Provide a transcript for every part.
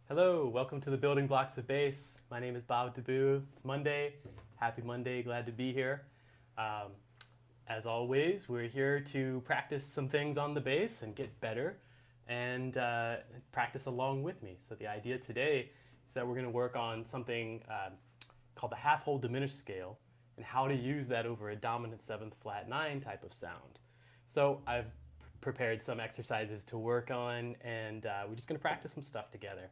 Hello, welcome to the Building Blocks of Bass. My name is DeBoo. It's Monday. Happy Monday, glad to be here. As always, we're here to practice some things on the bass and get better and practice along with me. So the idea today is that we're going to work on something called the half-whole diminished scale and how to use that over a dominant 7th flat 9 type of sound. So I've prepared some exercises to work on, and we're just going to practice some stuff together.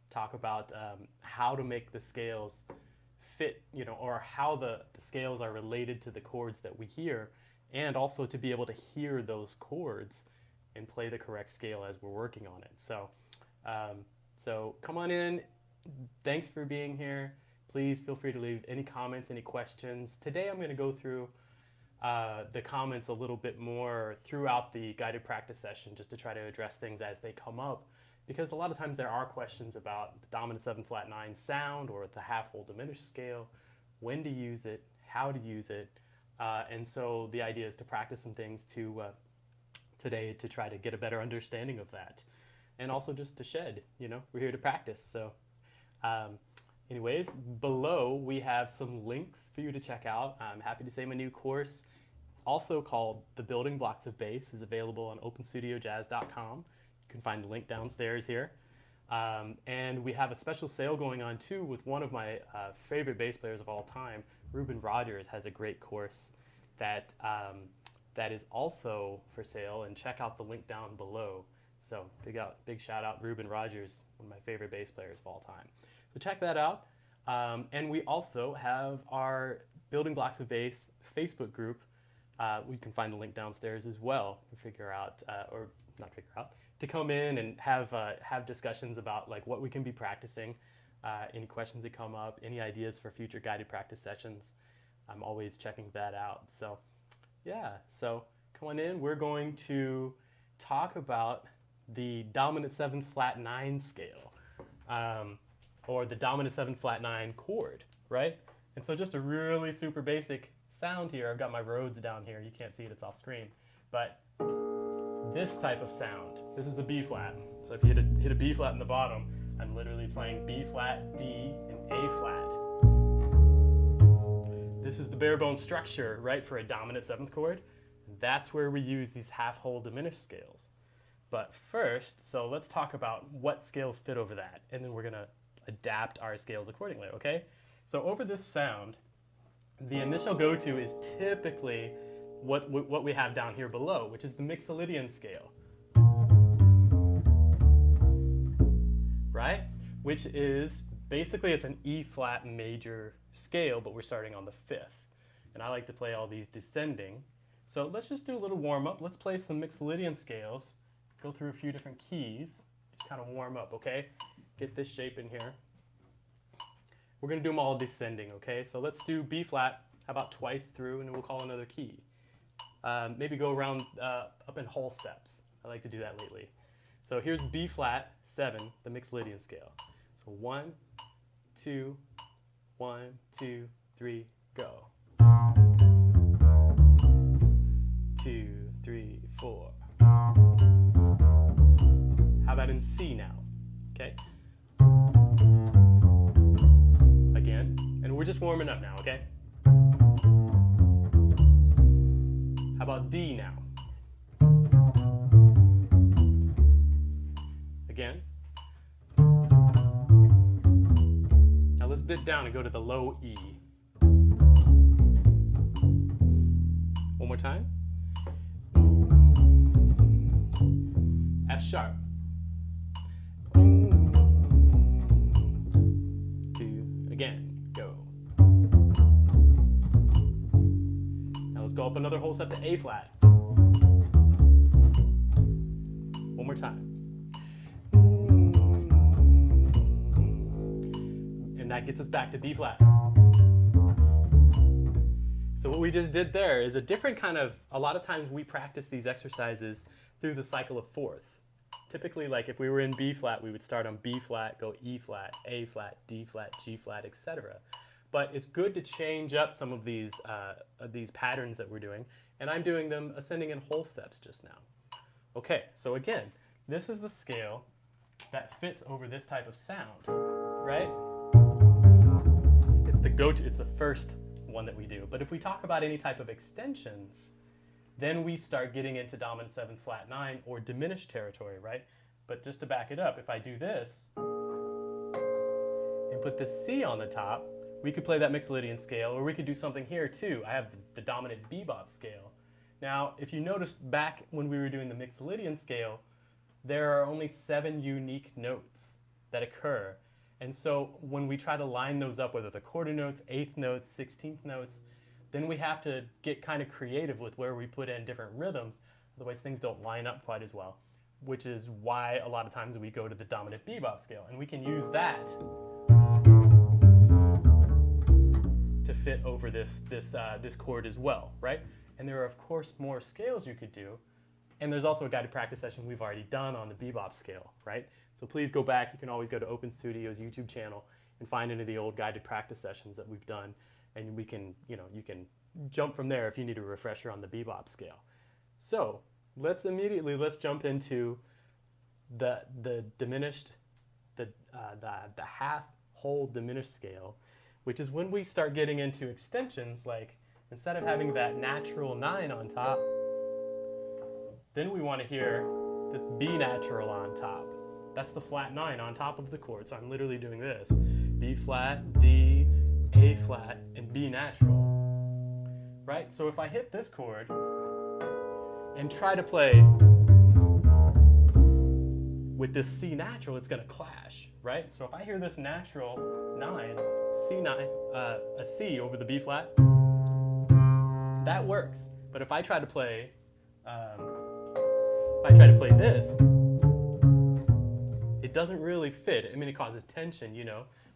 Talk about how to make the scales fit, or how the scales are related to the chords that we hear, and also to be able to hear those chords and play the correct scale as we're working on it. So, so come on in. Thanks for being here. Please feel free to leave any comments, any questions. Today I'm going to go through the comments a little bit more throughout the guided practice session, just to try to address things as they come up. Because a lot of times there are questions about the dominant 7 flat 9 sound or the half-whole diminished scale, when to use it, how to use it, and so the idea is to practice some things today to try to get a better understanding of that, and also just to shed. We're here to practice. So, anyways, below we have some links for you to check out. I'm happy to say my new course, also called The Building Blocks of Bass, is available on openstudiojazz.com. You can find the link downstairs here. And we have a special sale going on too with one of my favorite bass players of all time. Ruben Rogers has a great course that is also for sale, and check out the link down below. So big shout out Ruben Rogers, one of my favorite bass players of all time. So check that out. And we also have our Building Blocks of Bass Facebook group. We can find the link downstairs as well to come in and have discussions about like what we can be practicing, any questions that come up, any ideas for future guided practice sessions. I'm always checking that out. So yeah, so come on in. We're going to talk about the dominant 7th flat 9 scale, or the dominant 7th flat 9 chord, right? And so just a really super basic sound here. I've got my Rhodes down here. You can't see it, it's off screen. But this type of sound, this is a B flat. So if you hit a B flat in the bottom, I'm literally playing B flat, D, and A flat. This is the bare bone structure, right, for a dominant 7th chord. That's where we use these half-whole diminished scales. But first, so let's talk about what scales fit over that, and then we're gonna adapt our scales accordingly, okay? So over this sound, the initial go-to is typically what we have down here below, which is the Mixolydian scale, right? Which is basically, it's an E flat major scale, but we're starting on the 5th. And I like to play all these descending. So let's just do a little warm up. Let's play some Mixolydian scales, go through a few different keys, just kind of warm up, okay? Get this shape in here. We're gonna do them all descending, okay? So let's do B flat, how about twice through, and then we'll call another key. Maybe go around up in whole steps. I like to do that lately. So here's B flat 7, the Mixolydian scale. So 1, 2, 1, 2, 3, go. 2, 3, 4. How about in C now? Okay. Again, and we're just warming up now, okay? How about D now? Again. Now let's dip down and go to the low E. One more time. F sharp. 2, again, go. Now let's go up another whole step to A flat. One more time. And that gets us back to B flat. So what we just did there is a different kind of, a lot of times we practice these exercises through the cycle of fourths. Typically, like if we were in B flat, we would start on B flat, go E flat, A flat, D flat, G flat, etc. But it's good to change up some of these patterns that we're doing, and I'm doing them ascending in whole steps just now. Okay, so again, this is the scale that fits over this type of sound, right? It's the go-to, it's the first one that we do. But if we talk about any type of extensions, then we start getting into dominant 7 flat 9 or diminished territory, right? But just to back it up, if I do this and put the C on the top, we could play that Mixolydian scale, or we could do something here too. I have the dominant bebop scale. Now, if you noticed back when we were doing the Mixolydian scale, there are only 7 unique notes that occur. And so when we try to line those up, whether the quarter notes, 8th notes, 16th notes, then we have to get kind of creative with where we put in different rhythms. Otherwise things don't line up quite as well, which is why a lot of times we go to the dominant bebop scale. And we can use that to fit over this chord as well, right? And there are of course more scales you could do. And there's also a guided practice session we've already done on the bebop scale, right? So please go back. You can always go to Open Studio's YouTube channel and find any of the old guided practice sessions that we've done. And we can, you can jump from there if you need a refresher on the bebop scale. So let's jump into the diminished, the half whole diminished scale, which is when we start getting into extensions, like instead of having that natural 9 on top, then we want to hear this B natural on top. That's the flat 9 on top of the chord. So I'm literally doing this. B flat, D, A flat, and B natural. Right? So if I hit this chord and try to play with this C natural, it's going to clash. Right? So if I hear this natural 9, C9, a C over the B flat, that works. But if I try to play this, it doesn't really fit. I mean, it causes tension,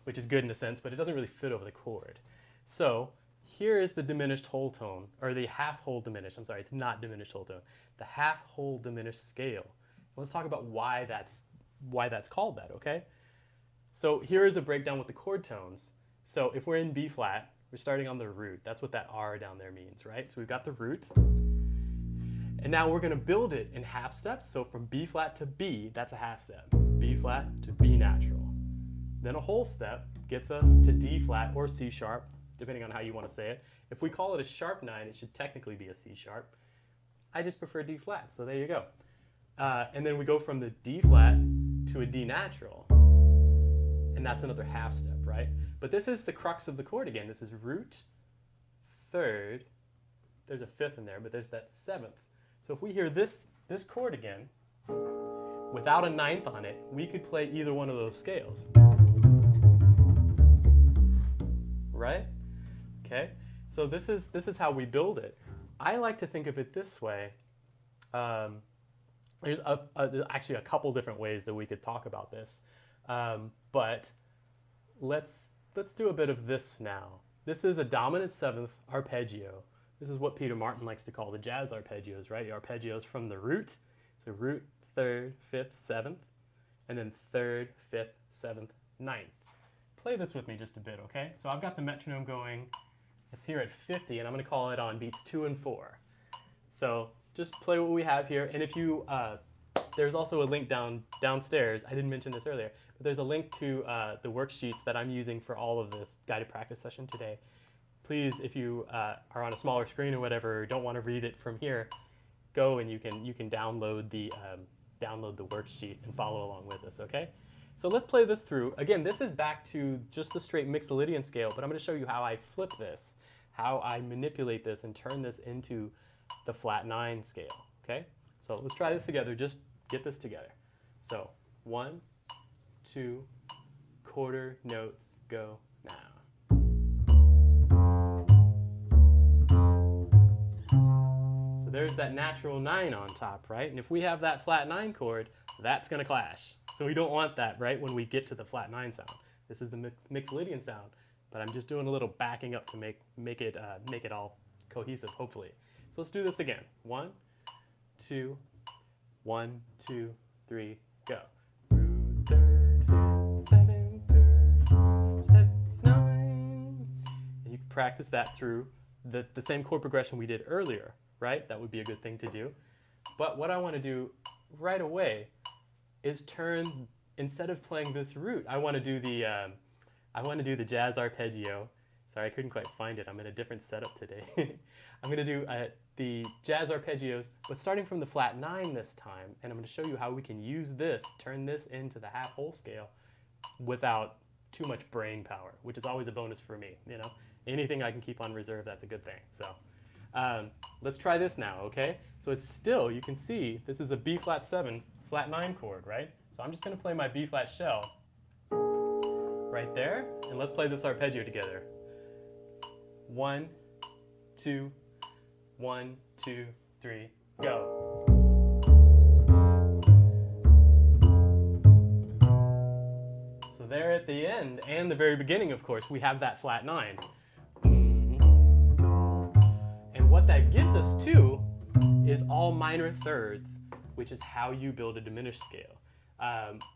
which is good in a sense, but it doesn't really fit over the chord. So here is the diminished whole tone, or the half whole diminished. I'm sorry, it's not diminished whole tone. The half whole diminished scale. Let's talk about why that's called that, okay? So here is a breakdown with the chord tones. So if we're in B flat, we're starting on the root. That's what that R down there means, right? So we've got the root. And now we're going to build it in half steps. So from B flat to B, that's a half step. B flat to B natural. Then a whole step gets us to D flat or C sharp, depending on how you want to say it. If we call it a sharp 9, it should technically be a C sharp. I just prefer D flat, so there you go. And then we go from the D flat to a D natural. And that's another half step, right? But this is the crux of the chord again. This is root, 3rd, there's a 5th in there, but there's that 7th. So if we hear this chord again, without a 9th on it, we could play either one of those scales. Right? Okay? So this is how we build it. I like to think of it this way. There's actually a couple different ways that we could talk about this. But let's do a bit of this now. This is a dominant 7th arpeggio. This is what Peter Martin likes to call the jazz arpeggios, right? The arpeggios from the root. So root, 3rd, 5th, 7th, and then 3rd, 5th, 7th, 9th. Play this with me just a bit, okay? So I've got the metronome going. It's here at 50, and I'm going to call it on beats 2 and 4. So just play what we have here. And if you, there's also a link downstairs. I didn't mention this earlier, but there's a link to the worksheets that I'm using for all of this guided practice session today. Please, if you are on a smaller screen or whatever, or don't want to read it from here, go and you can download the worksheet and follow along with us, okay? So let's play this through. Again, this is back to just the straight Mixolydian scale, but I'm going to show you how I flip this, how I manipulate this and turn this into the flat 9 scale, okay? So let's try this together. Just get this together. So 1, 2, quarter notes, go now. There's that natural 9 on top, right? And if we have that flat 9 chord, that's going to clash. So we don't want that, right, when we get to the flat 9 sound. This is the Mixolydian sound, but I'm just doing a little backing up to make it all cohesive, hopefully. So let's do this again. 1, 2, 1, 2, 3, go. Root, 3rd, 5th, 7th, 3rd, 7th, 9. And you can practice that through the same chord progression we did earlier. Right? That would be a good thing to do. But what I want to do right away is turn instead of playing this root, I want to do the jazz arpeggio. Sorry, I couldn't quite find it. I'm in a different setup today. I'm going to do the jazz arpeggios, but starting from the flat 9 this time, and I'm going to show you how we can use this, turn this into the half whole scale without too much brain power, which is always a bonus for me. You know, anything I can keep on reserve, that's a good thing. So let's try this now, okay? So it's still, you can see, this is a B flat 7, flat 9 chord, right? So I'm just going to play my B flat shell right there, and let's play this arpeggio together. 1, 2, 1, 2, 3, go. So there at the end and the very beginning, of course, we have that flat 9. And what that gives us too is all minor thirds, which is how you build a diminished scale.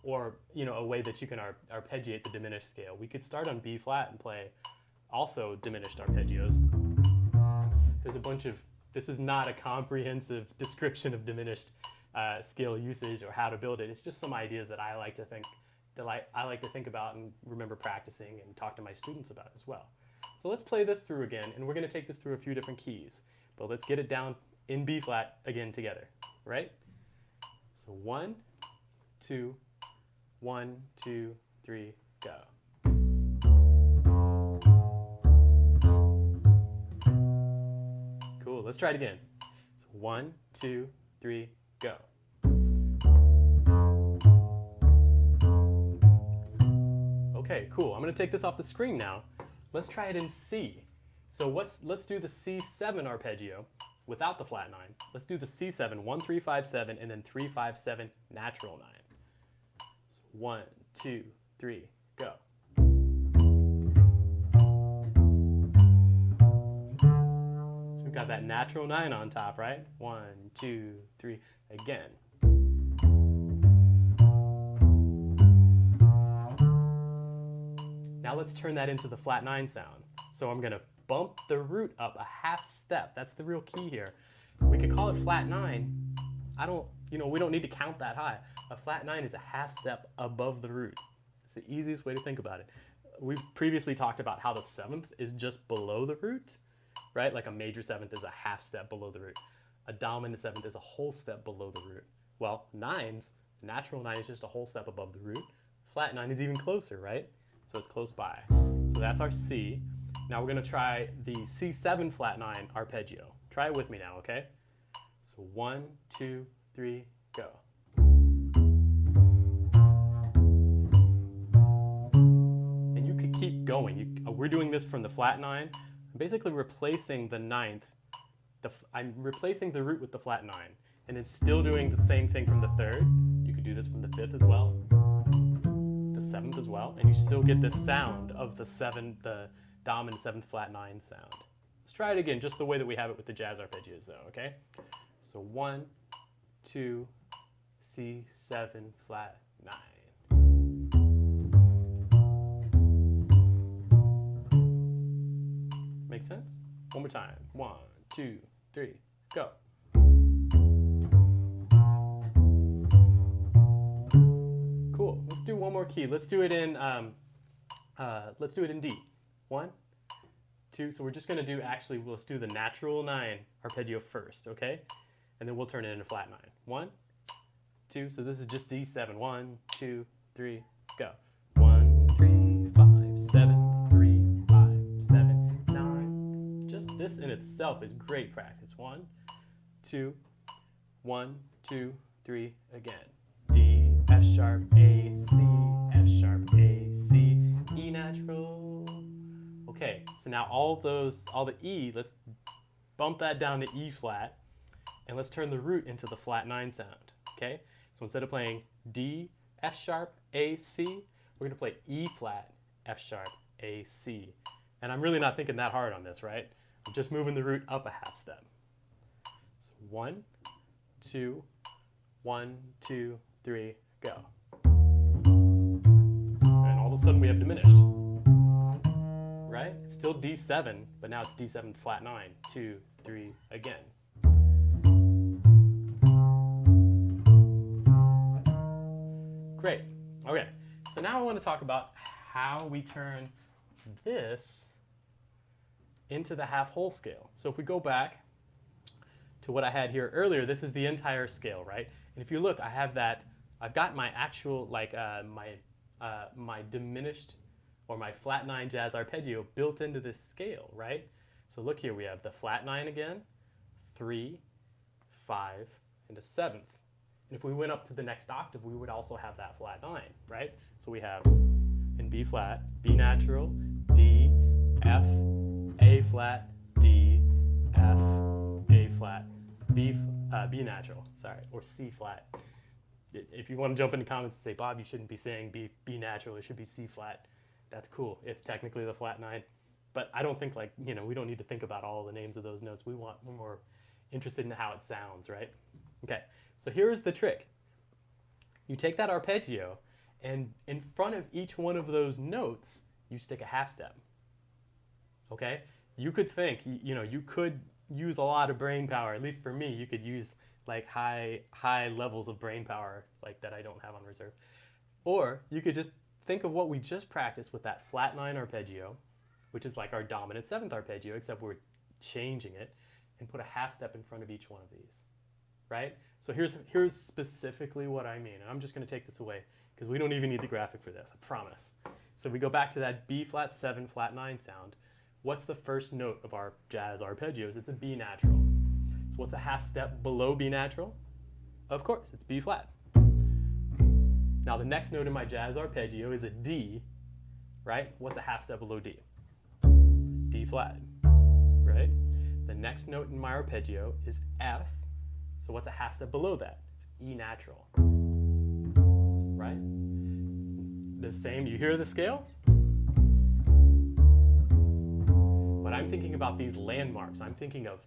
Or, you know, a way that you can arpeggiate the diminished scale. We could start on B flat and play also diminished arpeggios. There's a bunch of, this is not a comprehensive description of diminished scale usage or how to build it. It's just some ideas that I like to think about and remember practicing and talk to my students about as well. So let's play this through again, and we're going to take this through a few different keys. But let's get it down in B flat again together, right? So 1, 2, 1, 2, 3, go. Cool, let's try it again. So 1, 2, 3, go. Okay, cool. I'm going to take this off the screen now. Let's try it in C. So let's do the C7 arpeggio without the flat 9. Let's do the C7, 1, 3, 5, 7, and then 3, 5, 7, natural 9. So 1, 2, 3, go. So we've got that natural 9 on top, right? 1, 2, 3, again. Now let's turn that into the flat 9 sound. So I'm going to bump the root up a half step. That's the real key here. We could call it flat 9. We don't need to count that high. A flat 9 is a half step above the root. It's the easiest way to think about it. We've previously talked about how the 7th is just below the root, right? Like a major 7th is a half step below the root. A dominant 7th is a whole step below the root. Well, 9s, natural 9 is just a whole step above the root. Flat 9 is even closer, right? So it's close by. So that's our C. Now we're going to try the C7 flat 9 arpeggio. Try it with me now, okay? So 1, 2, 3, go. And you could keep going. We're doing this from the flat 9. I'm basically replacing the 9th. I'm replacing the root with the flat 9. And then still doing the same thing from the 3rd. You could do this from the 5th as well. The 7th as well. And you still get this sound of the dominant 7th flat 9 sound. Let's try it again, just the way that we have it with the jazz arpeggios though, okay? So 1, 2, C7 flat 9. Make sense? One more time. 1, 2, 3, go. Cool. Let's do one more key. Let's do it in D. 1, 2. So we're just going to do, let's do the natural 9 arpeggio first, okay? And then we'll turn it into flat 9. 1, 2. So this is just D7. 1, 2, 3, go. 1, 3, 5, 7, 3, 5, 7, 9. Just this in itself is great practice. 1, 2, 1, 2, 3, again. D, F sharp, A, C, F sharp, A, C, E natural. Okay, so now all the E, let's bump that down to E flat, and let's turn the root into the flat 9 sound, okay? So instead of playing D, F sharp, A, C, we're gonna play E flat, F sharp, A, C. And I'm really not thinking that hard on this, right? I'm just moving the root up a half step. So 1, 2, 1, 2, 3, go. And all of a sudden we have diminished. Right? It's still D7, but now it's D7 flat 9. 2, 3, again. Great. Okay, so now I want to talk about how we turn this into the half whole scale. So if we go back to what I had here earlier, this is the entire scale, right? And if you look, I have that, I've got my actual, like my diminished or my flat 9 jazz arpeggio built into this scale, right? So look here, we have the flat 9 again, 3, 5, and a 7th. And if we went up to the next octave, we would also have that flat 9, right? So we have in B flat, B natural, D, F, A flat, D, F, A flat, B natural, sorry, or C flat. If you want to jump into comments and say, Bob, you shouldn't be saying B natural, it should be C flat. That's cool. It's technically the flat 9. But I don't think, like, you know, we don't need to think about all the names of those notes. We're more interested in how it sounds, right? Okay, so here's the trick. You take that arpeggio, and in front of each one of those notes, you stick a half step. Okay? You could think, you know, you could use a lot of brain power. At least for me, you could use like high levels of brain power, like that I don't have on reserve. Or you could just think of what we just practiced with that flat 9 arpeggio, which is like our dominant 7th arpeggio, except we're changing it, and put a half step in front of each one of these, right? So here's specifically what I mean, and I'm just going to take this away because we don't even need the graphic for this, I promise. So we go back to that B flat 7, flat 9 sound. What's the first note of our jazz arpeggios? It's a B natural. So what's a half step below B natural? Of course, it's B flat. Now the next note in my jazz arpeggio is a D, right? What's a half step below D? D flat, right? The next note in my arpeggio is F, so what's a half step below that? It's E natural, right? The same, you hear the scale? But I'm thinking about these landmarks. I'm thinking of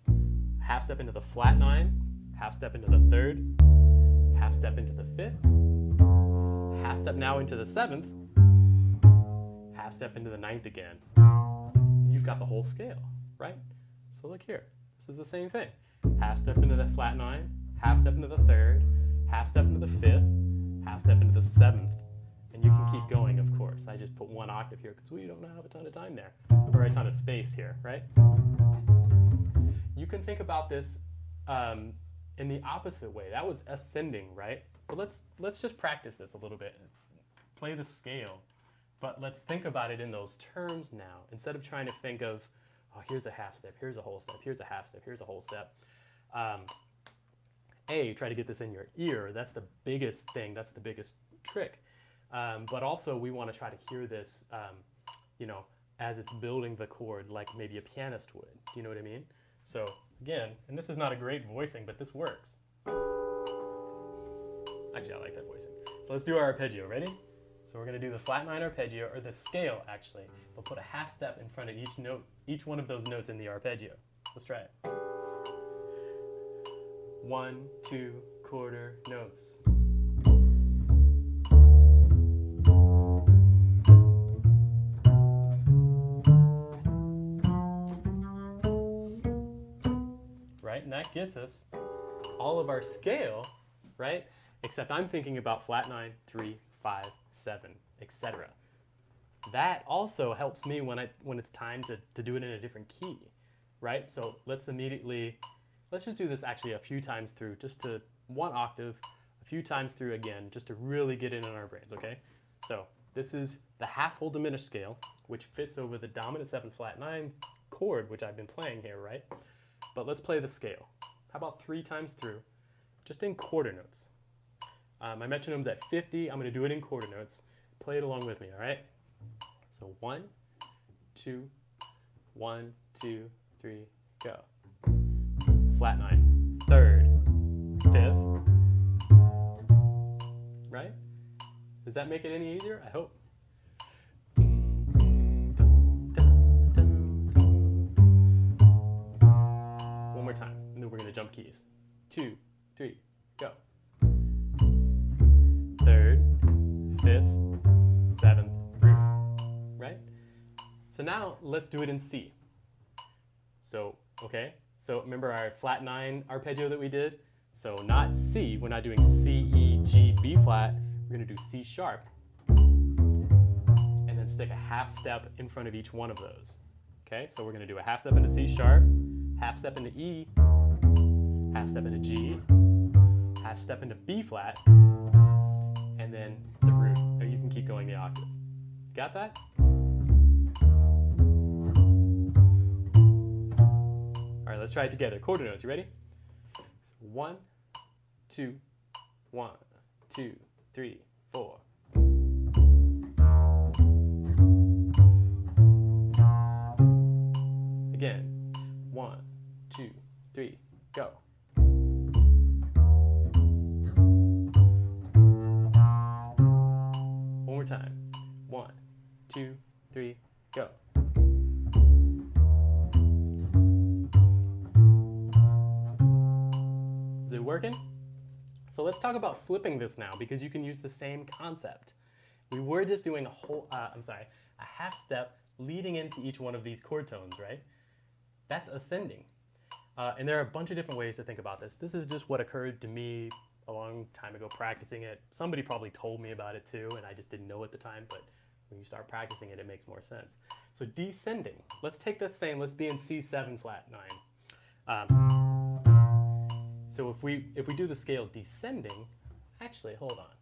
half step into the flat 9, half step into the 3rd, half step into the 5th, half step now into the 7th, half step into the 9th again. You've got the whole scale, right? So look here, this is the same thing. Half step into the flat 9, half step into the 3rd, half step into the 5th, half step into the 7th, and you can keep going, of course. I just put one octave here because we don't have a ton of time there, or a ton of space here, right? You can think about this in the opposite way. That was ascending, right? But let's just practice this a little bit. Play the scale, but let's think about it in those terms now. Instead of trying to think of, oh, here's a half step, here's a whole step, here's a half step, here's a whole step. Try to get this in your ear. That's the biggest thing. That's the biggest trick. But also, we want to try to hear this, you know, as it's building the chord, like maybe a pianist would. Do you know what I mean? So again, and this is not a great voicing, but this works. Actually, I like that voicing. So let's do our arpeggio. Ready? So we're going to do the flat 9 arpeggio, or the scale, actually. We'll put a half step in front of each note, each one of those notes in the arpeggio. Let's try it. 1, 2, quarter notes. Right? And that gets us all of our scale, right? Except I'm thinking about flat 9, 3, 5, 7, etc. That also helps me when it's time to do it in a different key, right? So let's just do this actually a few times through, just to one octave, a few times through again, just to really get it in our brains, okay? So this is the half whole diminished scale, which fits over the dominant 7 flat 9 chord, which I've been playing here, right? But let's play the scale. How about 3 times through, just in quarter notes? My metronome's at 50. I'm going to do it in quarter notes. Play it along with me, all right? So 1, 2, 1, 2, 3, go. Flat 9, 3rd, 5th, right? Does that make it any easier? I hope. One more time, and then we're going to jump keys. 2, 3, go. 3rd, 5th, 7th, group, right? So now let's do it in C. So, okay, so remember our flat 9 arpeggio that we did? So not C, we're not doing C, E, G, B flat, we're gonna do C sharp, then stick a half step in front of each one of those. Okay, so we're going to do a half step into C sharp, half step into E, half step into G, half step into B flat, and then the root. Or you can keep going the octave. Got that? All right, let's try it together. Quarter notes, you ready? So 1, 2, 1, 2, 3, 4. Again, 1, 2, 3, go. One more time. 1, 2, 3, go. Is it working? So let's talk about flipping this now, because you can use the same concept. We were just doing a half step leading into each one of these chord tones, right? That's ascending. And there are a bunch of different ways to think about this. This is just what occurred to me a long time ago practicing it. Somebody probably told me about it too, and I just didn't know at the time, but when you start practicing it, it makes more sense. So descending, let's take the same, let's be in C7 flat 9. So if we do the scale descending, actually, hold on.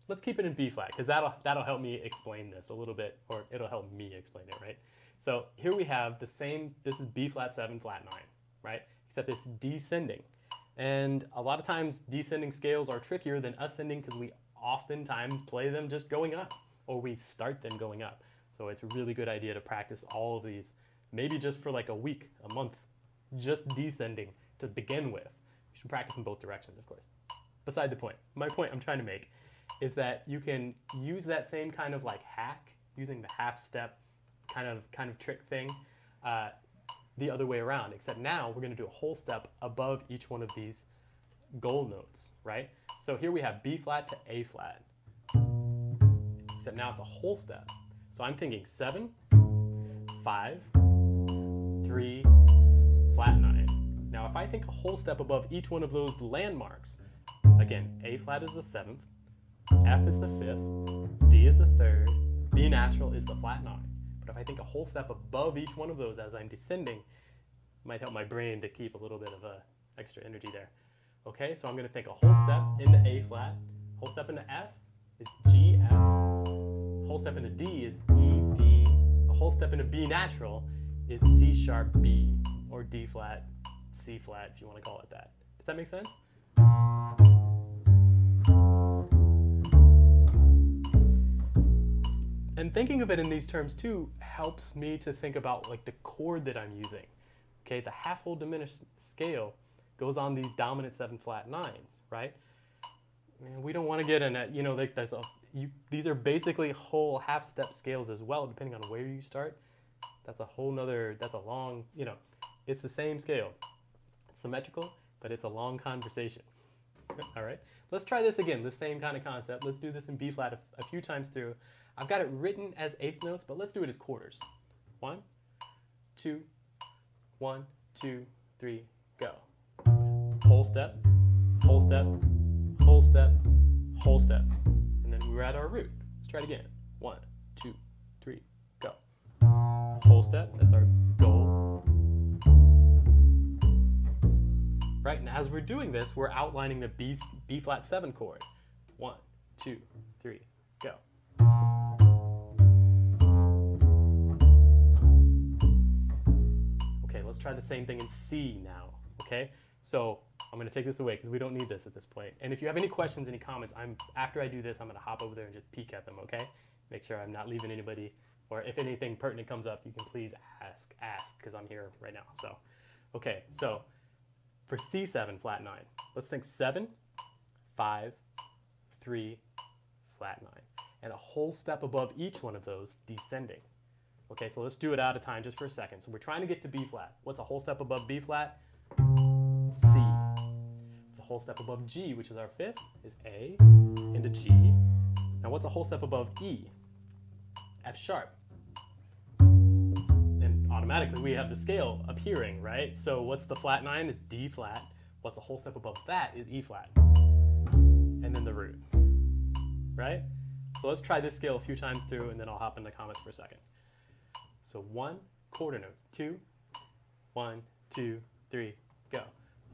Let's keep it in B flat, because that'll help me explain this a little bit, or it'll help me explain it, right? So here we have the same, this is B flat 7 flat 9, right? Except it's descending. And a lot of times descending scales are trickier than ascending because we oftentimes play them just going up, or we start them going up. So it's a really good idea to practice all of these, maybe just for like a week, a month, just descending to begin with. You should practice in both directions, of course. Beside the point, my point I'm trying to make is that you can use that same kind of like hack, using the half step kind of trick thing, the other way around, except now we're going to do a whole step above each one of these goal notes, right? So here we have B flat to A flat, except now it's a whole step. So I'm thinking 7, 5, 3, flat 9. Now if I think a whole step above each one of those landmarks, again, A flat is the 7th, F is the 5th, D is the 3rd, B natural is the flat 9. But if I think a whole step above each one of those as I'm descending, it might help my brain to keep a little bit of extra energy there. Okay, so I'm going to think a whole step into A flat, whole step into F is G, F, whole step into D is E, D, a whole step into B natural is C sharp, B, or D flat, C flat, if you want to call it that. Does that make sense? And thinking of it in these terms too helps me to think about like the chord that I'm using. Okay, the half whole diminished scale goes on these dominant 7 flat 9s, right? And we don't want to get in it, you know, like these are basically whole half step scales as well, depending on where you start. That's a whole nother, that's a long, you know, it's the same scale. It's symmetrical, but it's a long conversation. All right, let's try this again, the same kind of concept. Let's do this in B flat a few times through. I've got it written as eighth notes, but let's do it as quarters. 1, 2, 1, 2, 3, go. Whole step, whole step, whole step, whole step. And then we're at our root. Let's try it again. 1, 2, 3, go. Whole step, that's our goal. Right, and as we're doing this, we're outlining the B flat 7 chord. 1, 2, 3, go. Okay, let's try the same thing in C now, okay? So I'm going to take this away because we don't need this at this point. And if you have any questions, any comments, after I do this, I'm going to hop over there and just peek at them, okay? Make sure I'm not leaving anybody, or if anything pertinent comes up, you can please ask, because I'm here right now. So, okay, so for C7 flat 9, let's think 7, 5, 3, flat 9, and a whole step above each one of those descending. Okay, so let's do it out of time just for a second. So we're trying to get to B flat. What's a whole step above B flat? C. It's a whole step above G, which is our 5th, is A, into G. Now what's a whole step above E? F sharp. And automatically we have the scale appearing, right? So what's the flat 9 is D flat. What's a whole step above that is E flat. And then the root, right? So let's try this scale a few times through, and then I'll hop in the comments for a second. So 1, quarter notes, 2, 1, 2, 3, go.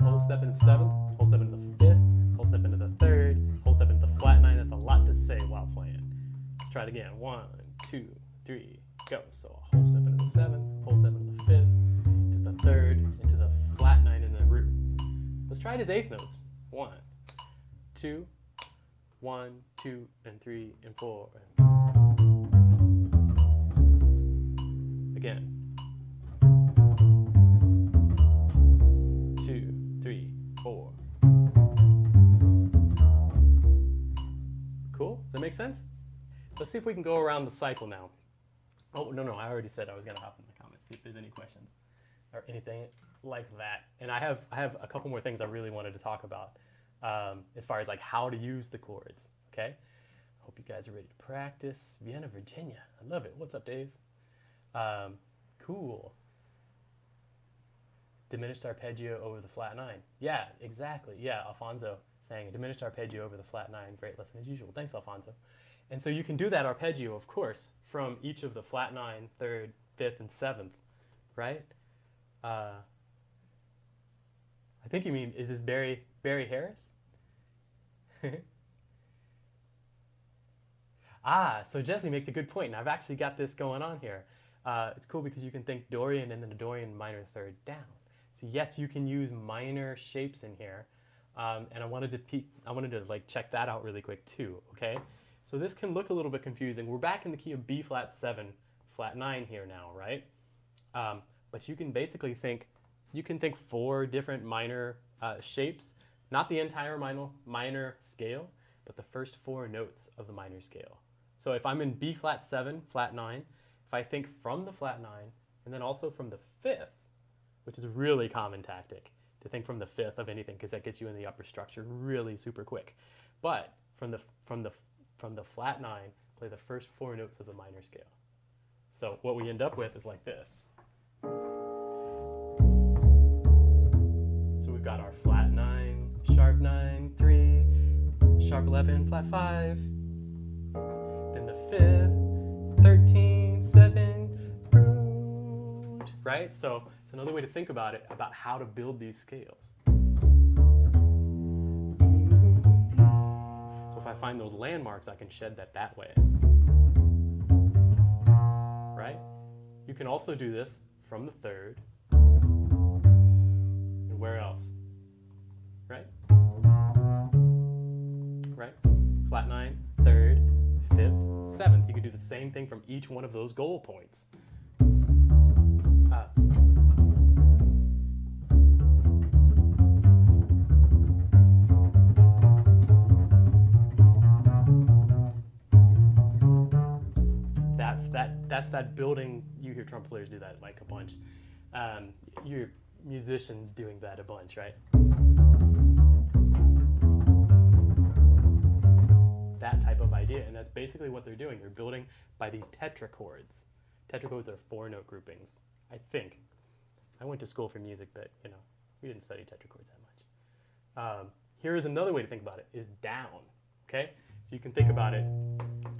Whole step into the 7th, whole step into the 5th, whole step into the 3rd, whole step into the flat 9. That's a lot to say while playing. Let's try it again. 1, 2, 3, go. So a whole step into the 7th, whole step into the 5th, to the 3rd, into the flat 9 in the root. Let's try it as 8th notes. 1, 2, 1, 2, and 3, and 4. Again. 2, 3, 4. Cool? Does that make sense? Let's see if we can go around the cycle now. Oh, no, I already said I was going to hop in the comments, see if there's any questions or anything like that. And I have a couple more things I really wanted to talk about as far as like how to use the chords, okay? Hope you guys are ready to practice. Vienna, Virginia. I love it. What's up, Dave? Cool. Diminished arpeggio over the flat 9. Yeah, exactly. Yeah, Alfonso saying a diminished arpeggio over the flat 9. Great lesson as usual. Thanks, Alfonso. And so you can do that arpeggio, of course, from each of the flat 9, 3rd, 5th, and 7th, right? I think you mean, is this Barry Harris? So Jesse makes a good point, and I've actually got this going on here. It's cool because you can think Dorian and then a Dorian minor 3rd down. So yes, you can use minor shapes in here, and I wanted to like check that out really quick too. Okay, so this can look a little bit confusing. We're back in the key of B flat 7, flat 9 here now, right? But you can basically think 4 different minor shapes, not the entire minor scale, but the first 4 notes of the minor scale. So if I'm in B flat 7, flat 9, if I think from the flat 9 and then also from the 5th, which is a really common tactic to think from the 5th of anything because that gets you in the upper structure really super quick. But from the flat 9, play the first 4 notes of the minor scale. So what we end up with is like this. So we've got our flat 9, sharp 9, 3, sharp 11, flat 5, then the 5th, 13, 7, root, right? So it's another way to think about it, about how to build these scales. So if I find those landmarks, I can shed that way, right? You can also do this from the 3rd, and where else, right? Right? Flat 9, 3rd, 5th, 7th. You can do the same thing from each one of those goal points. That's that building. You hear trumpet players do that like a bunch. You hear musicians doing that a bunch, right? That type of idea, and that's basically what they're doing. They're building by these tetrachords. Tetrachords are 4-note groupings, I think. I went to school for music, but we didn't study tetrachords that much. Here is another way to think about it, is down, okay? So you can think about it,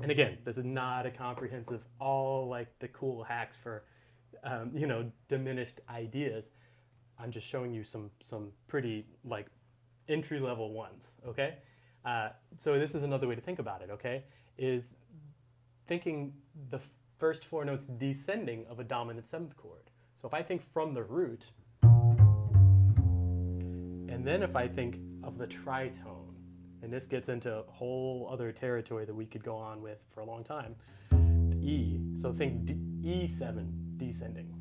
and again, this is not a comprehensive, all like the cool hacks for, diminished ideas. I'm just showing you some pretty like entry-level ones, okay? So this is another way to think about it, okay? Is thinking the first 4 notes descending of a dominant 7th chord. So if I think from the root, and then if I think of the tritone, and this gets into a whole other territory that we could go on with for a long time, the E. So think E7 descending.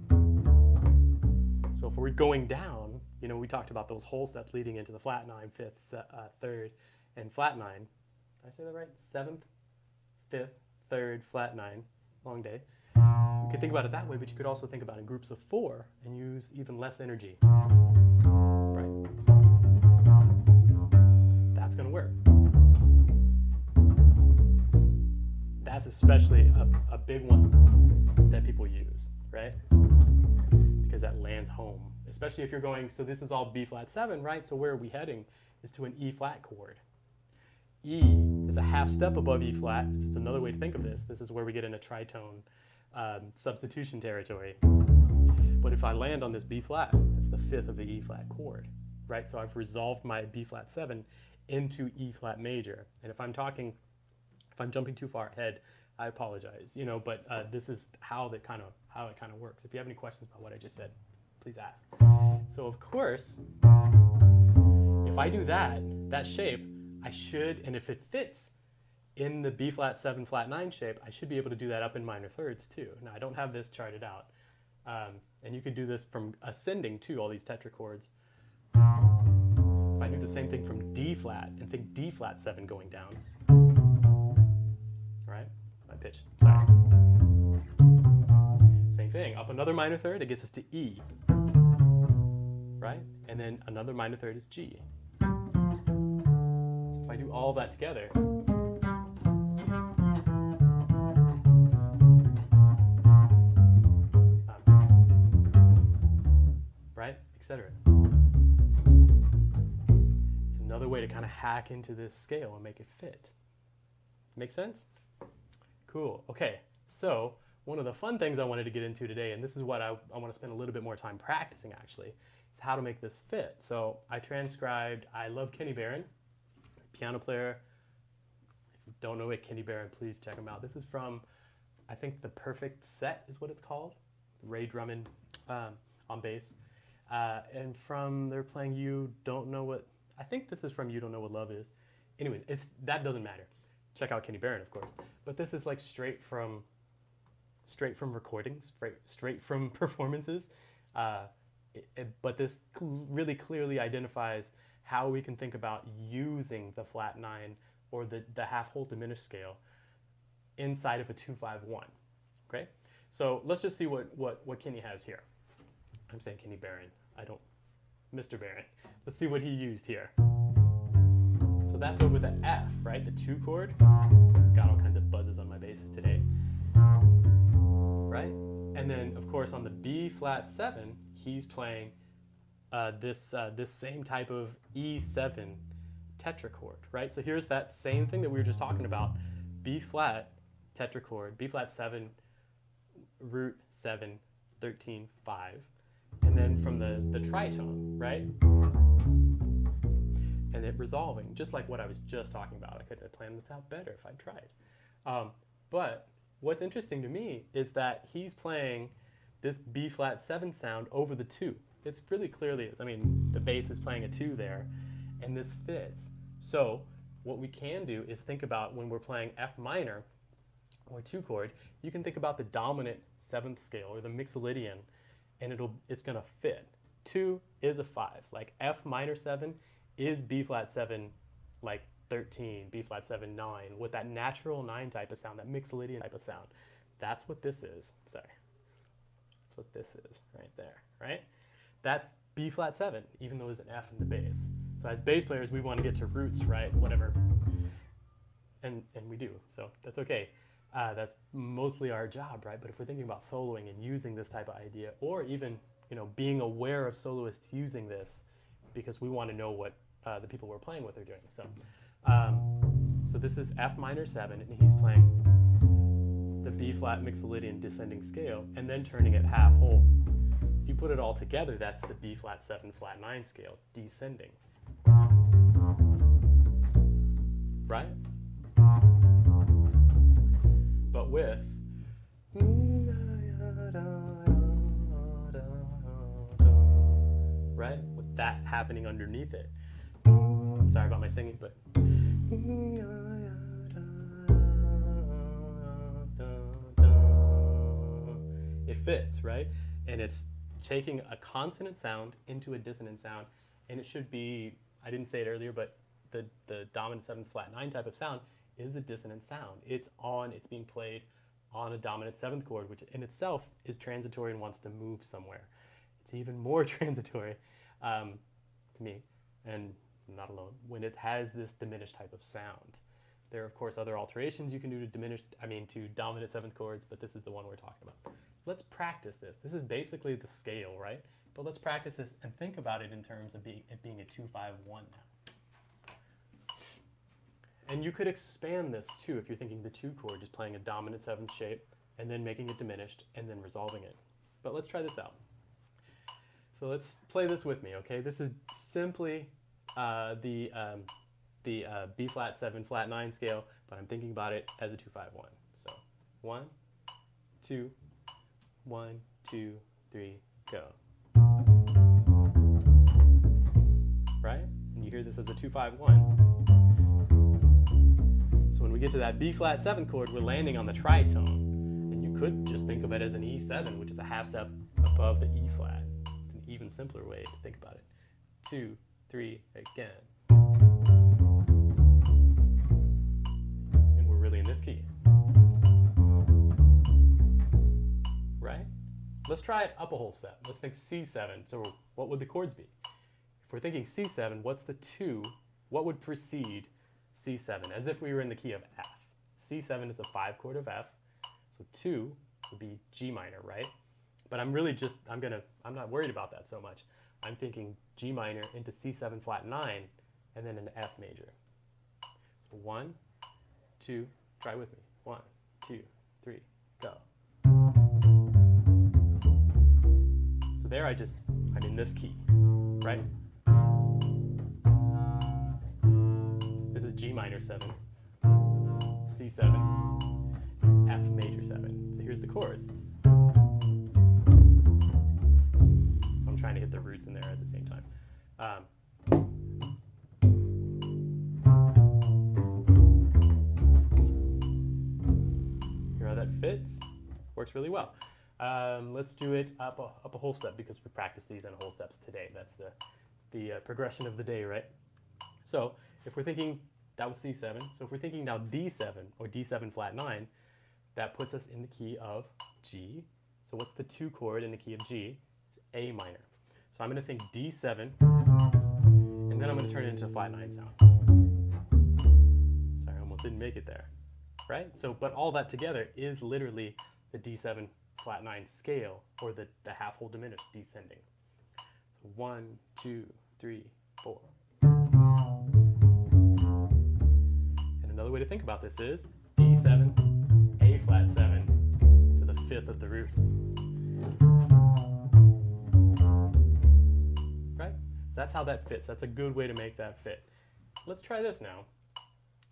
So if we're going down, we talked about those whole steps leading into the flat 9, 5th, 3rd, and flat 9. Did I say that right? 7th, 5th, 3rd, flat 9, long day. You could think about it that way, but you could also think about it in groups of 4 and use even less energy. Right? That's going to work. That's especially a big one that people use, right? Because that lands home, especially if you're going, so this is all B flat 7, right? So where are we heading is to an E flat chord. E is a half step above E flat. It's just another way to think of this. This is where we get into tritone substitution territory. But if I land on this B flat, it's the fifth of the E flat chord, right? So I've resolved my B flat 7 into E flat major. And if I'm jumping too far ahead, I apologize, you know, but this is how it kind of works. If you have any questions about what I just said, please ask. So of course, if I do that shape, I should, and if it fits in the B flat 7 flat 9 shape, I should be able to do that up in minor thirds too. Now I don't have this charted out, and you could do this from ascending too, all these tetrachords. If I do the same thing from D flat and think D flat 7 going down, right? My pitch, sorry. Same thing, up another minor third, it gets us to E, right? And then another minor third is G. So if I do all that together, right, etc. It's another way to kind of hack into this scale and make it fit. Make sense? Cool. Okay, so one of the fun things I wanted to get into today, and this is what I want to spend a little bit more time practicing actually, is how to make this fit. So I transcribed, I love Kenny Barron, piano player. If you don't know it, Kenny Barron, please check him out. This is from, I think, The Perfect Set is what it's called. Ray Drummond on bass. And from, they're playing You Don't Know What, I think this is from You Don't Know What Love Is. Anyways, that doesn't matter. Check out Kenny Barron, of course. But this is like straight from recordings, straight from performances. But this really clearly identifies how we can think about using the flat 9 or the half whole diminished scale inside of a 2-5-1. Okay? So let's just see what Kenny has here. I'm saying Kenny Barron. Mr. Barron. Let's see what he used here. So that's over the F, right? The 2 chord. Got all kinds of buzzes on my basses today. Right? And then, of course, on the B flat 7, he's playing this same type of E7 tetrachord, right? So here's that same thing that we were just talking about. B flat tetrachord, B flat 7, root 7, 13, 5. And then from the tritone, right? And it resolving, just like what I was just talking about. I could have planned this out better if I tried. But what's interesting to me is that he's playing this B flat 7 sound over the 2. It's really clearly, I mean, the bass is playing a 2 there, and this fits. So what we can do is think about when we're playing F minor or 2 chord, you can think about the dominant 7th scale or the Mixolydian, and it's gonna fit. 2 is a 5, like F minor 7 is B flat 7, like 13, B flat 7, 9, with that natural 9 type of sound, that Mixolydian type of sound. That's what this is. Sorry. That's what this is right there, right? That's B flat 7, even though there's an F in the bass. So as bass players, we want to get to roots, right? Whatever. And we do, so that's okay. That's mostly our job, right? But if we're thinking about soloing and using this type of idea, or even, you know, being aware of soloists using this, because we want to know what the people we're playing with are doing. So this is F minor 7, and he's playing the B flat Mixolydian descending scale, and then turning it half whole. If you put it all together, that's the B flat 7 flat 9 scale, descending. Right? But with right? With that happening underneath it. Sorry about my singing, but it fits, right? And it's taking a consonant sound into a dissonant sound, and it should be, I didn't say it earlier, but the dominant 7 flat 9 type of sound is a dissonant sound. It's being played on a dominant 7th chord, which in itself is transitory and wants to move somewhere. It's even more transitory to me, and I'm not alone, when it has this diminished type of sound. There are, of course, other alterations you can do to dominant 7th chords, but this is the one we're talking about. Let's practice this. This is basically the scale, right? But let's practice this and think about it in terms of it being a 2-5-1 now. And you could expand this too if you're thinking the 2 chord, just playing a dominant 7th shape and then making it diminished and then resolving it. But let's try this out. So let's play this with me, okay? This is simply the B flat 7 flat 9 scale, but I'm thinking about it as a 2-5-1. So 1, 2, 1, 2, 3, go. Right? And you hear this as a 2-5-1. So when we get to that B flat 7 chord, we're landing on the tritone. And you could just think of it as an E7, which is a half step above the E flat. It's an even simpler way to think about it. 2, 3, again. And we're really in this key. Right? Let's try it up a whole step. Let's think C7. So what would the chords be? If we're thinking C7, what's the 2? What would precede C7? As if we were in the key of F. C7 is the 5 chord of F. So 2 would be G minor, right? But I'm really just, I'm not worried about that so much. I'm thinking G minor into C7 flat 9 and then an F major. So 1, 2, try with me. 1, 2, 3, go. So there I'm in this key, right? This is G minor 7, C7, F major 7. So here's the chords. So I'm trying to hit the roots in there at the same time. Hear how that fits? Works really well. Let's do it up a whole step because we practice these in whole steps today. That's the progression of the day, right? So if we're thinking, that was C7, so if we're thinking now D7 or D7 flat 9, that puts us in the key of G. So what's the 2 chord in the key of G? It's A minor. So I'm going to think D7, and then I'm going to turn it into a flat 9 sound. Sorry, I almost didn't make it there, right? So, but all that together is literally the D7 flat 9 scale, or the half whole diminished descending. So 1, 2, 3, 4. And another way to think about this is D7, A flat 7 to the 5th of the root. Right? That's how that fits. That's a good way to make that fit. Let's try this now.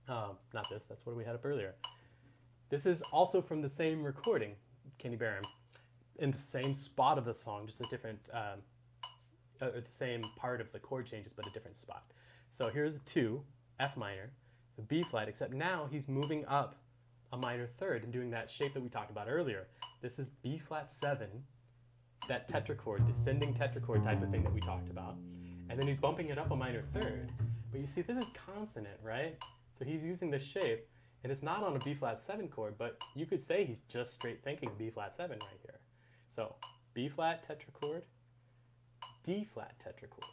Not this, that's what we had up earlier. This is also from the same recording, Kenny Barron, in the same spot of the song, just a different, or the same part of the chord changes, but a different spot. So here's the 2, F minor, the B flat, except now he's moving up a minor 3rd and doing that shape that we talked about earlier. This is B flat 7, that tetrachord, descending tetrachord type of thing that we talked about. And then he's bumping it up a minor 3rd. But you see, this is consonant, right? So he's using this shape, and it's not on a B flat 7 chord, but you could say he's just straight thinking B flat 7 right here. So B flat tetrachord, D flat tetrachord.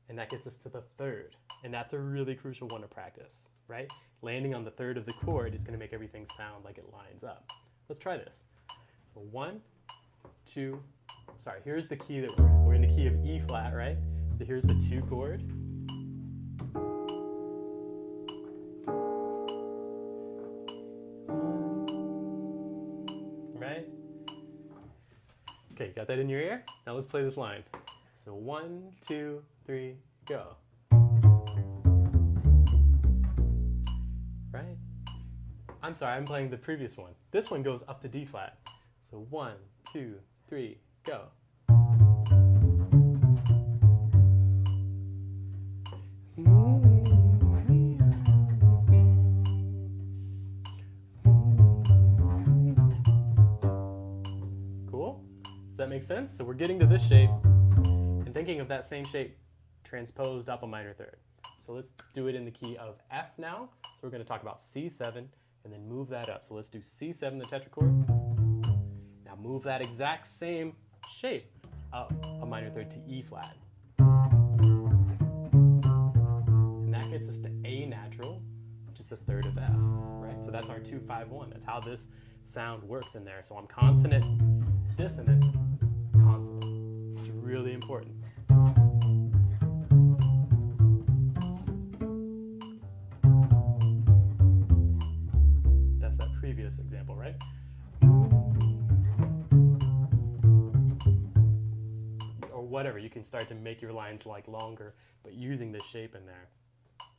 And that gets us to the 3rd. And that's a really crucial one to practice, right? Landing on the 3rd of the chord is going to make everything sound like it lines up. Let's try this. So 1, 2, sorry, here's the key that we're in the key of E flat, right? So here's the 2 chord. Right? Okay, got that in your ear? Now let's play this line. So 1, 2, 3, go. Right? I'm sorry, I'm playing the previous one. This one goes up to D flat. So 1, 2, 3, go. Cool? Does that make sense? So we're getting to this shape and thinking of that same shape transposed up a minor 3rd. So let's do it in the key of F now. So we're going to talk about C7 and then move that up. So let's do C7, the tetrachord. Now move that exact same shape up a minor 3rd to E flat. And that gets us to A natural, which is the 3rd of F, right? So that's our 2-5-1. That's how this sound works in there. So I'm consonant, dissonant, consonant. It's really important. previous example, right? Or whatever, you can start to make your lines like longer, but using this shape in there.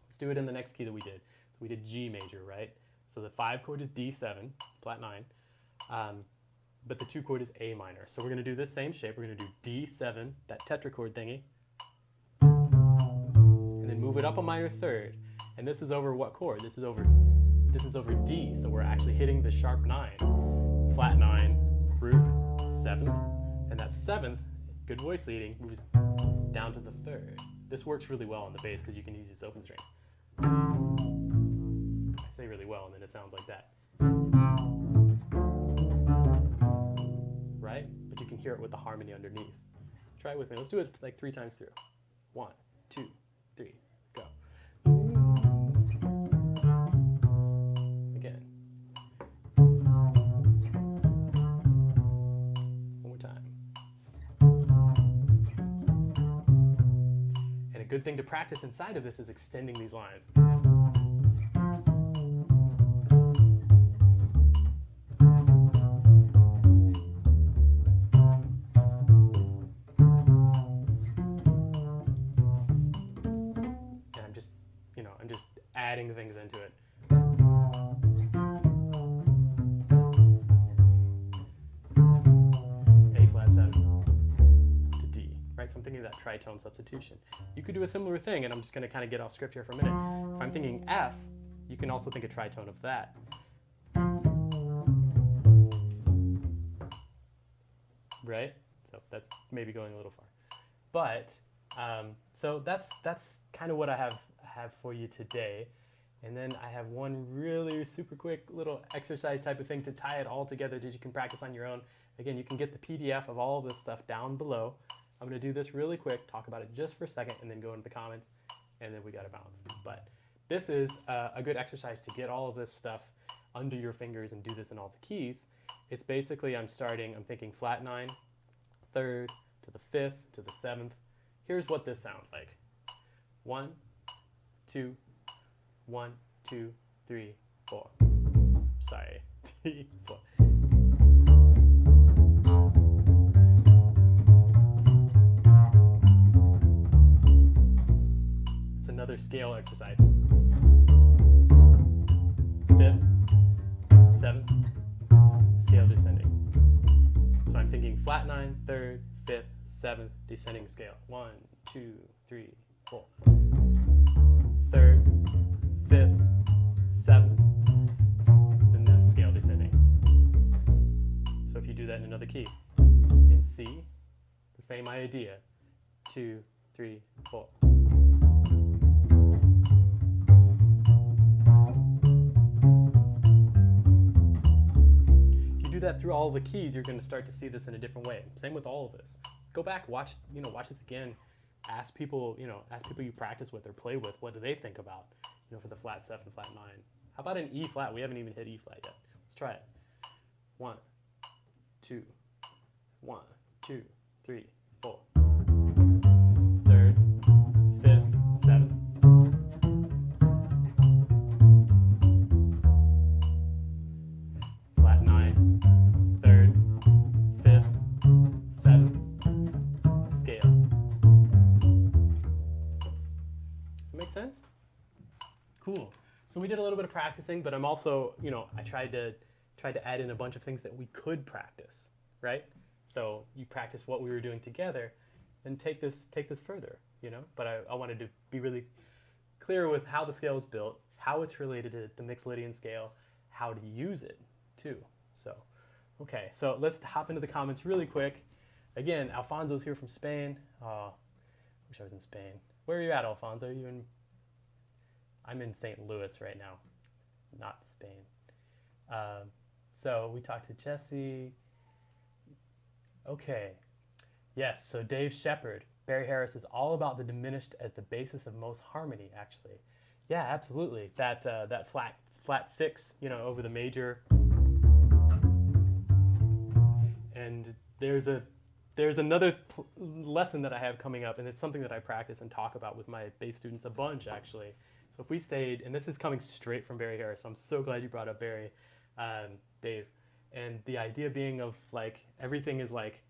Let's do it in the next key that we did. So we did G major, right? So the 5 chord is D7, flat 9, but the 2 chord is A minor. So we're going to do this same shape. We're going to do D7, that tetrachord thingy, and then move it up a minor third. And this is over what chord? This is over D. So we're actually hitting the sharp 9, flat 9, root 7th, and that 7th, good voice leading, moves down to the 3rd. This works really well on the bass because you can use its open string. I say really well, and then it sounds like that. Right? But you can hear it with the harmony underneath. Try it with me. Let's do it like 3 times through. 1, 2, 3, go. Again. One more time. And a good thing to practice inside of this is extending these lines. I'm just adding things into it. A flat 7 to D, right? So I'm thinking of that tritone substitution. You could do a similar thing, and I'm just going to kind of get off script here for a minute. If I'm thinking F, you can also think a tritone of that. Right? So that's maybe going a little far. But, so that's kind of what I have for you today. And then I have one really super quick little exercise type of thing to tie it all together that you can practice on your own. Again, you can get the PDF of all of this stuff down below. I'm going to do this really quick, talk about it just for a second, and then go into the comments, and then we got to bounce. But this is a good exercise to get all of this stuff under your fingers and do this in all the keys. It's basically I'm thinking flat 9, 3rd, to the 5th, to the 7th. Here's what this sounds like. 1, 2, 1, 2, 3, 4. Sorry, 3, 4. It's another scale exercise. 5th, 7th, scale descending. So I'm thinking flat 9, 3rd, 5th, 7th, descending scale. 1, 2, 3, 4. 3rd, 5th, 7th, then the scale descending. So if you do that in another key, in C, the same idea. 2, 3, 4. If you do that through all the keys, you're going to start to see this in a different way. Same with all of this. Go back, watch this again. Ask people you practice with or play with, what do they think about, for the flat 7, flat 9. How about an E flat? We haven't even hit E flat yet. Let's try it. 1, 2, 1, 2, 3, 4. 3rd, 5th, 7th. Flat 9, 3rd, 5th, 7th. Scale. Does that make sense? Cool. So we did a little bit of practicing, but I'm also, I tried to add in a bunch of things that we could practice, right? So you practice what we were doing together, and take this further, But I wanted to be really clear with how the scale is built, how it's related to the Mixolydian scale, how to use it too. So, okay, so let's hop into the comments really quick. Again, Alfonso's here from Spain. Wish I was in Spain. Where are you at, Alfonso? Are you in? I'm in St. Louis right now, not Spain. So we talked to Jesse. Okay. Yes, so Dave Shepard, Barry Harris is all about the diminished as the basis of most harmony, actually. Yeah, absolutely. That flat 6, over the major. And there's another lesson that I have coming up, and it's something that I practice and talk about with my bass students a bunch, actually. So if we stayed, and this is coming straight from Barry Harris, so I'm so glad you brought up Barry. Dave. And the idea being of like everything is like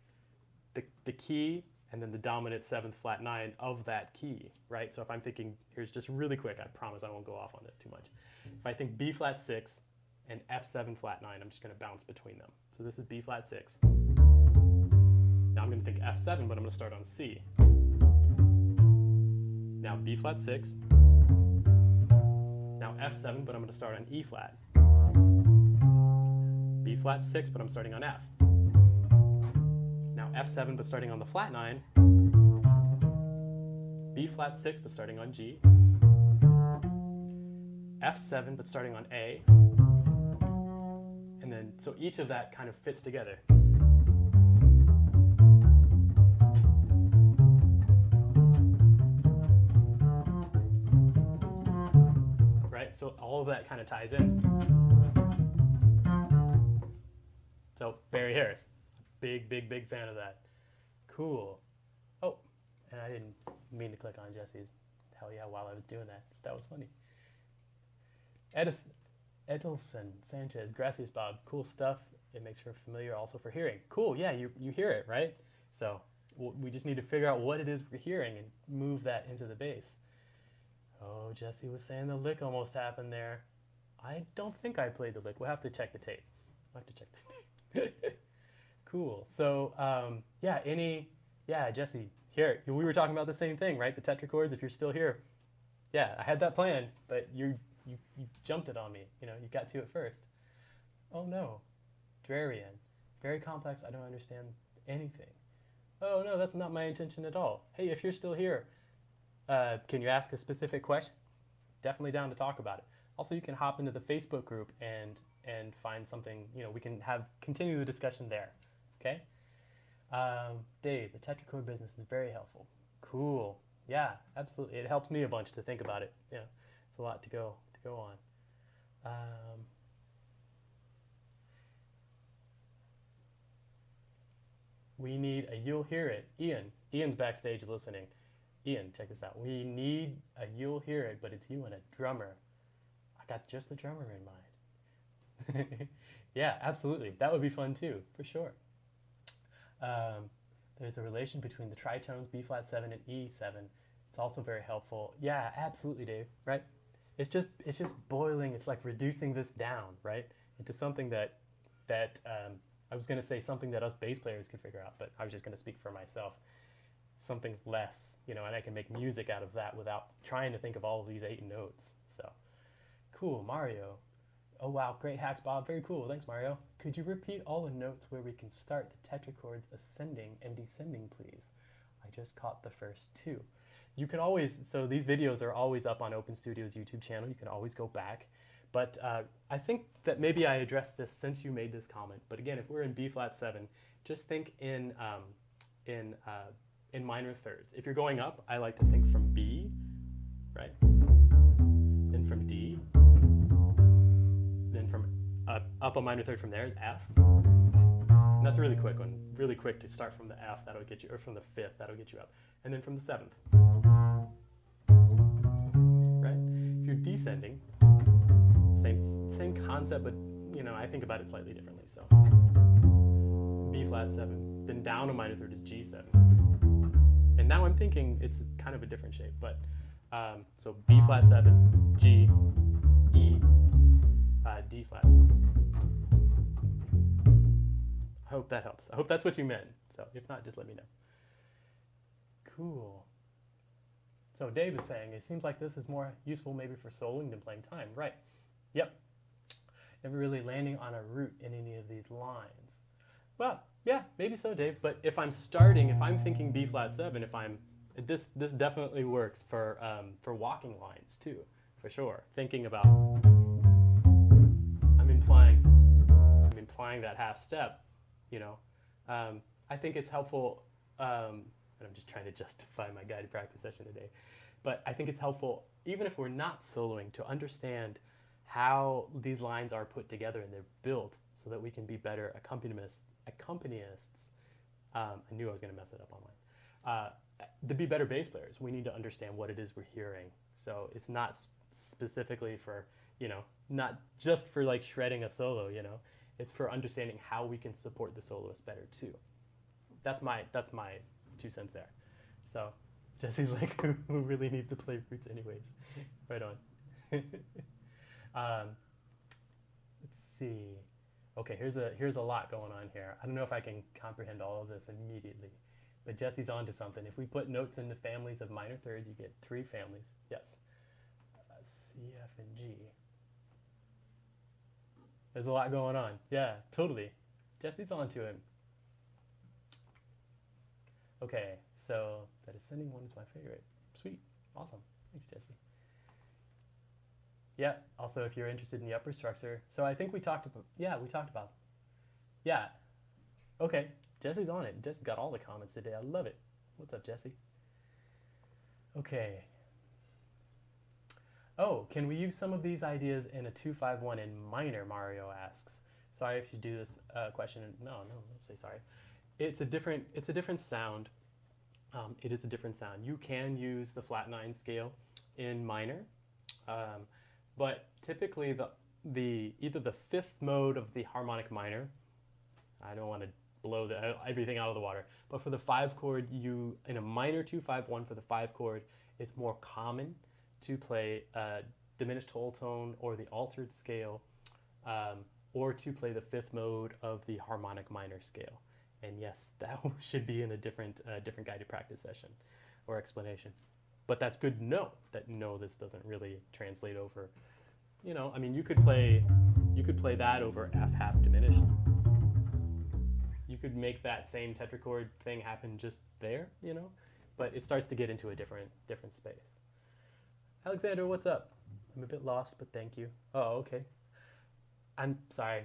the key and then the dominant 7th flat 9 of that key, right? So if I'm thinking, here's just really quick, I promise I won't go off on this too much. If I think B flat 6 and F7 flat 9, I'm just going to bounce between them. So this is B flat 6. Now I'm going to think F7, but I'm going to start on C. Now B flat 6. Now F7, but I'm going to start on E flat. B flat 6, but I'm starting on F. Now F7, but starting on the flat 9. B flat 6, but starting on G. F7, but starting on A. And then, so each of that kind of fits together. Right? So all of that kind of ties in. So Barry Harris, big fan of that. Cool. Oh, and I didn't mean to click on Jesse's. Hell yeah, while I was doing that. That was funny. Edelson Sanchez, gracias Bob. Cool stuff. It makes her familiar also for hearing. Cool, yeah, you hear it, right? So we just need to figure out what it is we're hearing and move that into the bass. Oh, Jesse was saying the lick almost happened there. I don't think I played the lick. We'll have to check the tape. We'll have to check the tape. Cool. So yeah, Jesse, here, we were talking about the same thing, right? The tetrachords, if you're still here. Yeah, I had that planned, but you jumped it on me. You know, you got to it first. Oh no, Drarian, very complex, I don't understand anything. Oh no, that's not my intention at all. Hey, if you're still here, can you ask a specific question? Definitely down to talk about it. Also, you can hop into the Facebook group and find something, you know, we can continue the discussion there, okay? Dave, the tetrachord business is very helpful. Cool. Yeah, absolutely. It helps me a bunch to think about it. Yeah, it's a lot to go on. We need a you'll hear it. Ian's backstage listening. Ian, check this out. We need a you'll hear it, but it's you and a drummer. I got just the drummer in mind. Yeah, absolutely. That would be fun too, for sure. There's a relation between the tritones B flat 7 and E7. It's also very helpful. Yeah, absolutely, Dave. Right? It's just boiling. It's like reducing this down, right, into something that I was going to say something that us bass players could figure out, but I was just going to speak for myself. Something less, you know, and I can make music out of that without trying to think of all of these 8 notes. So cool, Mario. Oh wow, great hacks, Bob. Very cool. Thanks, Mario. Could you repeat all the notes where we can start the tetrachords ascending and descending, please? I just caught the first 2. You can always, so these videos are always up on Open Studio's YouTube channel. You can always go back. But I think that maybe I addressed this since you made this comment. But again, if we're in B flat 7, just think in minor thirds. If you're going up, I like to think from B, right? Then from D. Then from up a minor third from there is F. And that's a really quick one. Really quick to start from the F, that'll get you, or from the 5th, that'll get you up. And then from the 7th. Right? If you're descending, same concept, but you know, I think about it slightly differently. So B flat 7, then down a minor third is G7. And now I'm thinking it's kind of a different shape, but so B flat 7, G, E, D flat. I hope that helps. I hope that's what you meant. So if not, just let me know. Cool. So Dave is saying, it seems like this is more useful maybe for soloing than playing time. Right. Yep. Never really landing on a root in any of these lines. Well, yeah, maybe so, Dave. But if I'm thinking B flat 7, this definitely works for walking lines too, for sure. Thinking about, I'm implying that half step, you know. I think it's helpful, and I'm just trying to justify my guided practice session today, but I think it's helpful, even if we're not soloing, to understand how these lines are put together and they're built so that we can be better accompanists. I knew I was going to mess it up online. To be better bass players, we need to understand what it is we're hearing. So it's not specifically for, you know, not just for like shredding a solo, you know, it's for understanding how we can support the soloist better too. That's my 2 cents there. So Jesse's like, who really needs to play fruits anyways? Right on. Let's see. Okay, here's a lot going on here. I don't know if I can comprehend all of this immediately, but Jesse's onto something. If we put notes into families of minor thirds, you get 3 families. Yes. C, F, and G. There's a lot going on. Yeah, totally. Jesse's onto him. Okay, so that ascending one is my favorite. Sweet. Awesome. Thanks, Jesse. Yeah, also if you're interested in the upper structure. So I think we talked about, yeah. Okay, Jesse's on it. Jesse's got all the comments today. I love it. What's up, Jesse? Okay. Oh, can we use some of these ideas in a 2-5-1 in minor, Mario asks. Sorry if you do this question. No, don't say sorry. It's a different sound. It is a different sound. You can use the flat 9 scale in minor, but typically either the 5th mode of the harmonic minor, I don't want to blow everything out of the water, but for the 5 chord, in a minor 2-5-1 for the 5 chord, it's more common to play a diminished whole tone or the altered scale, or to play the 5th mode of the harmonic minor scale. And yes, that should be in a different guided practice session or explanation. But that's good to know that no, this doesn't really translate over. You know, I mean, you could play that over F half diminished. You could make that same tetrachord thing happen just there, you know, but it starts to get into a different space. Alexander, what's up? I'm a bit lost, but thank you. Oh, okay. I'm sorry.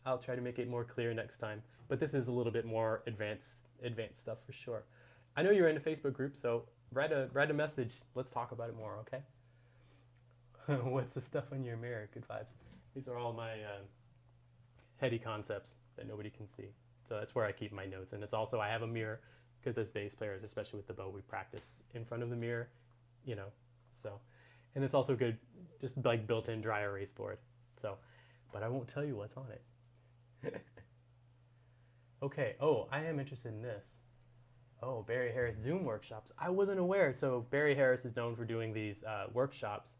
I'll try to make it more clear next time. But this is a little bit more advanced stuff for sure. I know you're in a Facebook group, so write a message. Let's talk about it more, okay? What's the stuff on your mirror? Good vibes. These are all my heady concepts that nobody can see. So that's where I keep my notes. And it's also, I have a mirror, because as bass players, especially with the bow, we practice in front of the mirror, you know. So, and it's also good, just like built-in dry erase board. So, but I won't tell you what's on it. Okay, oh, I am interested in this. Oh, Barry Harris Zoom workshops. I wasn't aware. So Barry Harris is known for doing these workshops.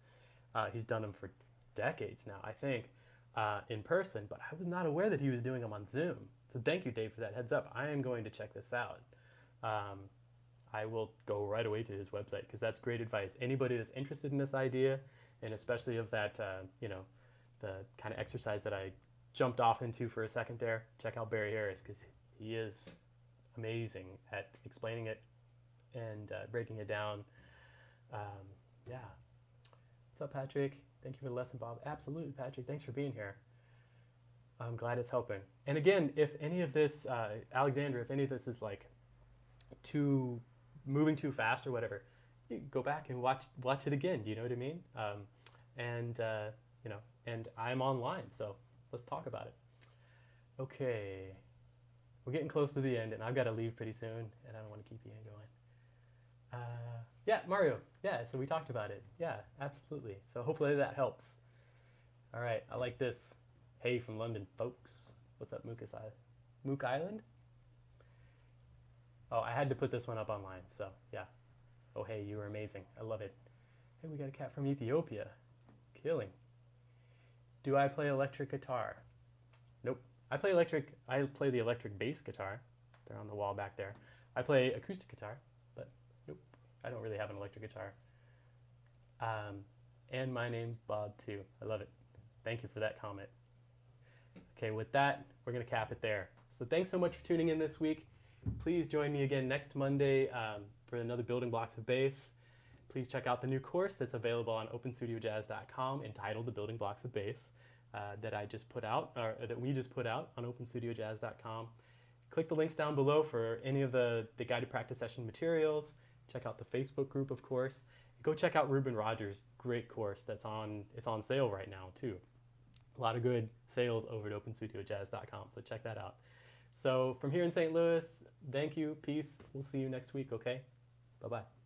He's done them for decades now, I think, in person, but I was not aware that he was doing them on Zoom. So thank you, Dave, for that heads up. I am going to check this out. I will go right away to his website, because that's great advice. Anybody that's interested in this idea, and especially of that, you know, the kind of exercise that I jumped off into for a second there, check out Barry Harris, because he is amazing at explaining it and breaking it down. Yeah. What's up, Patrick? Thank you for the lesson, Bob. Absolutely, Patrick. Thanks for being here. I'm glad it's helping. And again, if any of this, Alexander, if any of this is like moving too fast or whatever, you go back and watch it again. Do you know what I mean? You know, and I'm online, so let's talk about it. Okay, we're getting close to the end, and I've got to leave pretty soon, and I don't want to keep Ian going. Yeah, Mario. Yeah, so we talked about it. Yeah, absolutely. So hopefully that helps. All right, I like this. Hey from London, folks. What's up, Mook Island? Oh, I had to put this one up online, so yeah. Oh, hey, you were amazing. I love it. Hey, we got a cat from Ethiopia. Killing. Do I play electric guitar? Nope. I play the electric bass guitar. They're on the wall back there. I play acoustic guitar, but nope. I don't really have an electric guitar. And my name's Bob too. I love it. Thank you for that comment. Okay, with that, we're gonna cap it there. So thanks so much for tuning in this week. Please join me again next Monday for another Building Blocks of Bass. Please check out the new course that's available on openstudiojazz.com entitled The Building Blocks of Bass that I just put out, or that we just put out on openstudiojazz.com. Click the links down below for any of the guided practice session materials. Check out the Facebook group, of course. Go check out Ruben Rogers' great course it's on sale right now too. A lot of good sales over at openstudiojazz.com, so check that out. So from here in St. Louis, thank you, peace. We'll see you next week, okay? Bye-bye.